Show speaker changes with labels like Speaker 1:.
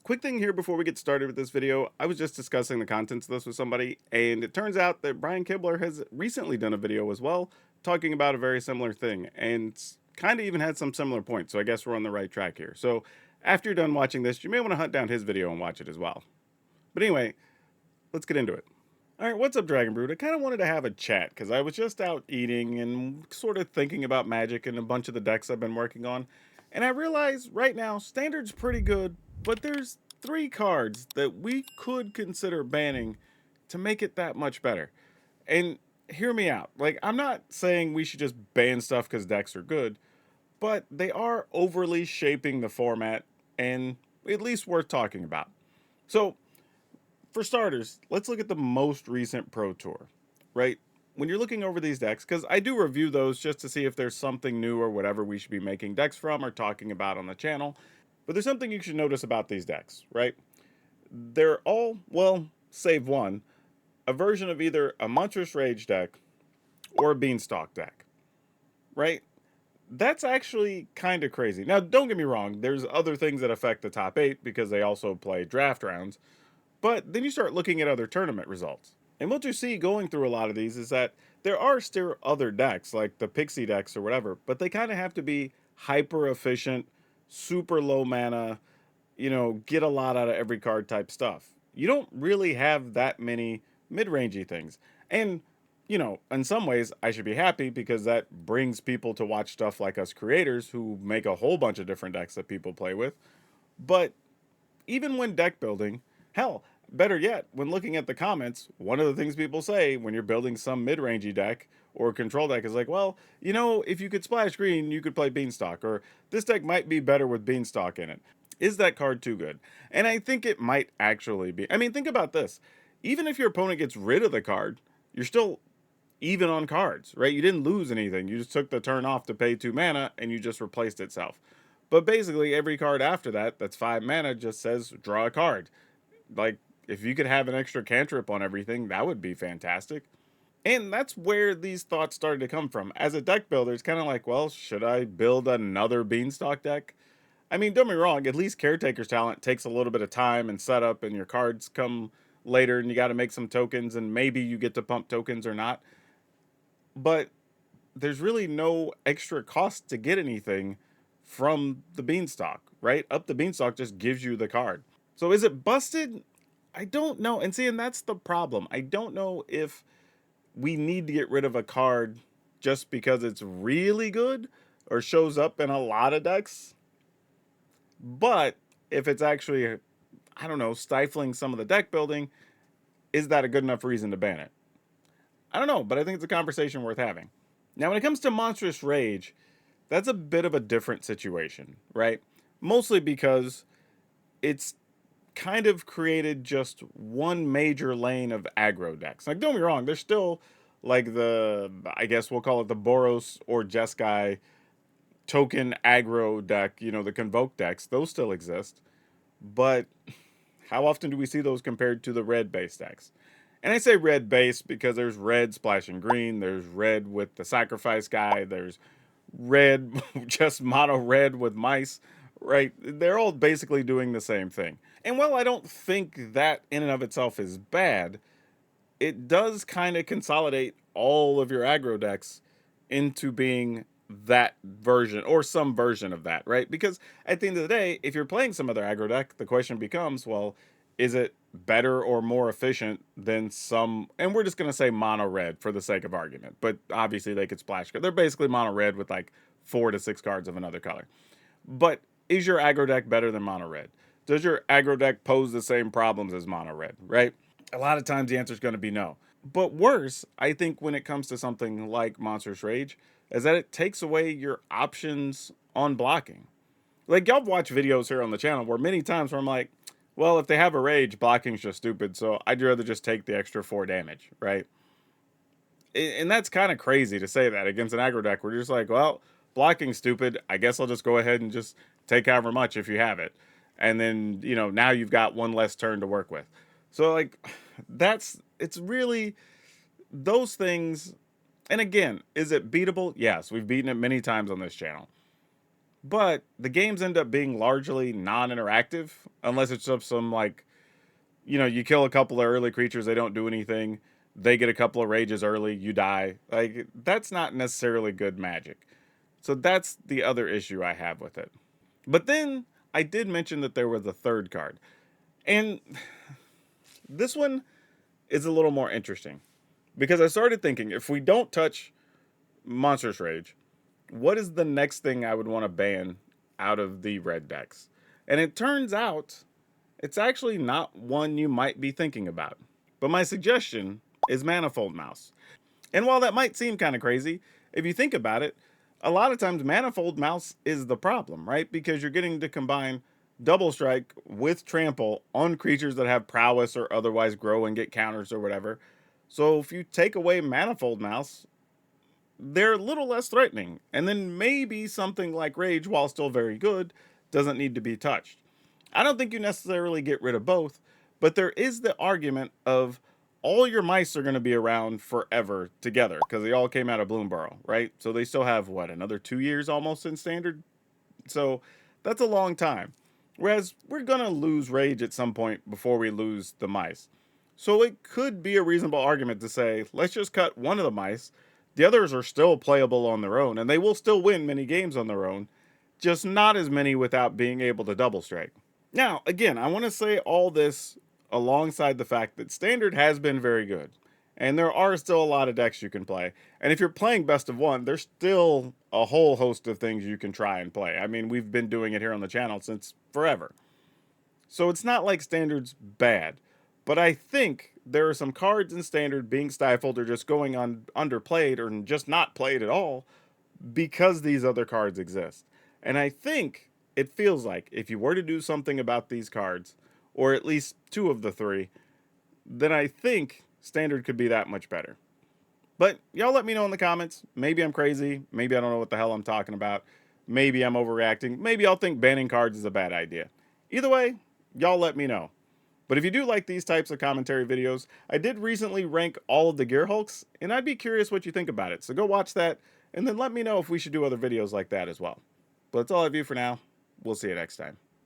Speaker 1: Quick thing here before we get started with this video. I was just discussing the contents of this with somebody, and it turns out that Brian Kibler has recently done a video as well, talking about a very similar thing, and kind of even had some similar points. So I guess we're on the right track here. So after you're done watching this, you may want to hunt down his video and watch it as well. But anyway, let's get into it. All right, what's up, Dragon Brood? I kind of wanted to have a chat because I was just out eating and sort of thinking about Magic and a bunch of the decks I've been working on. And I realize right now, Standard's pretty good, but there's three cards that we could consider banning to make it that much better. And hear me out. Like, I'm not saying we should just ban stuff because decks are good, but they are overly shaping the format and at least worth talking about. So, for starters, let's look at the most recent Pro Tour, right? When you're looking over these decks, because I do review those just to see if there's something new or whatever we should be making decks from or talking about on the channel. But there's something you should notice about these decks, right? They're all, well, save one, a version of either a Monstrous Rage deck or a Beanstalk deck, right? That's actually kind of crazy. Now, don't get me wrong, there's other things that affect the top 8 because they also play draft rounds. But then you start looking at other tournament results. And what you see going through a lot of these is that there are still other decks, like the Pixie decks or whatever, but they kind of have to be hyper efficient, super low mana, get a lot out of every card type stuff. You don't really have that many mid-rangey things. And, in some ways, I should be happy because that brings people to watch stuff like us creators who make a whole bunch of different decks that people play with. But even when deck building, hell, better yet, when looking at the comments, one of the things people say when you're building some mid-rangey deck or control deck is like, well, if you could splash green, you could play Beanstalk, or this deck might be better with Beanstalk in it. Is that card too good? And I think it might actually be. I mean, think about this. Even if your opponent gets rid of the card, you're still even on cards, right? You didn't lose anything. You just took the turn off to pay 2 mana and you just replaced itself. But basically, every card after that that's 5 mana just says draw a card. Like, if you could have an extra cantrip on everything, that would be fantastic. And that's where these thoughts started to come from. As a deck builder, it's kind of like, well, should I build another Beanstalk deck? I mean, don't get me wrong, at least Caretaker's Talent takes a little bit of time and setup, and your cards come later, and you got to make some tokens, and maybe you get to pump tokens or not. But there's really no extra cost to get anything from the Beanstalk, right? Up the Beanstalk just gives you the card. So is it busted? I don't know. And see, and that's the problem. I don't know if we need to get rid of a card just because it's really good or shows up in a lot of decks. But if it's actually, I don't know, stifling some of the deck building, is that a good enough reason to ban it? I don't know, but I think it's a conversation worth having. Now, when it comes to Monstrous Rage, that's a bit of a different situation, right? Mostly because it's kind of created just one major lane of aggro decks. Like, don't get me wrong, there's still like I guess we'll call it the Boros or Jeskai token aggro deck, the Convoke decks, those still exist. But how often do we see those compared to the red base decks? And I say red base because there's red splashing green, there's red with the sacrifice guy, there's red, just mono red with mice, right? They're all basically doing the same thing. And while I don't think that in and of itself is bad, it does kind of consolidate all of your aggro decks into being that version or some version of that, right? Because at the end of the day, if you're playing some other aggro deck, the question becomes, well, is it better or more efficient than some, and we're just going to say mono red for the sake of argument, but obviously they could splash. They're basically mono red with like 4 to 6 cards of another color. But is your aggro deck better than mono red? Does your aggro deck pose the same problems as mono red, right? A lot of times the answer is going to be no. But worse, I think when it comes to something like Monstrous Rage, is that it takes away your options on blocking. Like, y'all watch videos here on the channel where many times where I'm like, well, if they have a rage, blocking's just stupid, so I'd rather just take the extra 4 damage, right? And that's kind of crazy to say that against an aggro deck where you're just like, well, blocking's stupid. I guess I'll just go ahead and just take however much if you have it. And then, now you've got one less turn to work with. So, like, it's really those things. And again, is it beatable? Yes, we've beaten it many times on this channel. but the games end up being largely non-interactive unless it's just some like, you kill a couple of early creatures, they don't do anything. They get a couple of rages early, you die. Like that's not necessarily good Magic. So that's the other issue I have with it. But then I did mention that there was a third card. And this one is a little more interesting because I started thinking if we don't touch Monstrous Rage, what is the next thing I would want to ban out of the red decks? And it turns out it's actually not one you might be thinking about. But my suggestion is Manifold Mouse. And while that might seem kind of crazy, if you think about it, a lot of times Manifold Mouse is the problem, right? Because you're getting to combine Double Strike with Trample on creatures that have prowess or otherwise grow and get counters or whatever. So if you take away Manifold Mouse, they're a little less threatening. And then maybe something like Rage, while still very good, doesn't need to be touched. I don't think you necessarily get rid of both, but there is the argument of all your mice are going to be around forever together because they all came out of Bloomborough, right? So they still have what, another 2 years almost in standard? So that's a long time. Whereas we're going to lose Rage at some point before we lose the mice. So it could be a reasonable argument to say, let's just cut one of the mice. The others are still playable on their own, and they will still win many games on their own, just not as many without being able to double strike. Now, again, I want to say all this alongside the fact that Standard has been very good. And there are still a lot of decks you can play. And if you're playing best of one, there's still a whole host of things you can try and play. I mean, we've been doing it here on the channel since forever. So it's not like Standard's bad. But I think there are some cards in Standard being stifled or just going on underplayed or just not played at all because these other cards exist. And I think it feels like if you were to do something about these cards, or at least two of the three, then I think Standard could be that much better. But y'all let me know in the comments. Maybe I'm crazy. Maybe I don't know what the hell I'm talking about. Maybe I'm overreacting. Maybe I'll think banning cards is a bad idea. Either way, y'all let me know. But if you do like these types of commentary videos, I did recently rank all of the Gear Hulks, and I'd be curious what you think about it. So go watch that, and then let me know if we should do other videos like that as well. But that's all I have for now. We'll see you next time.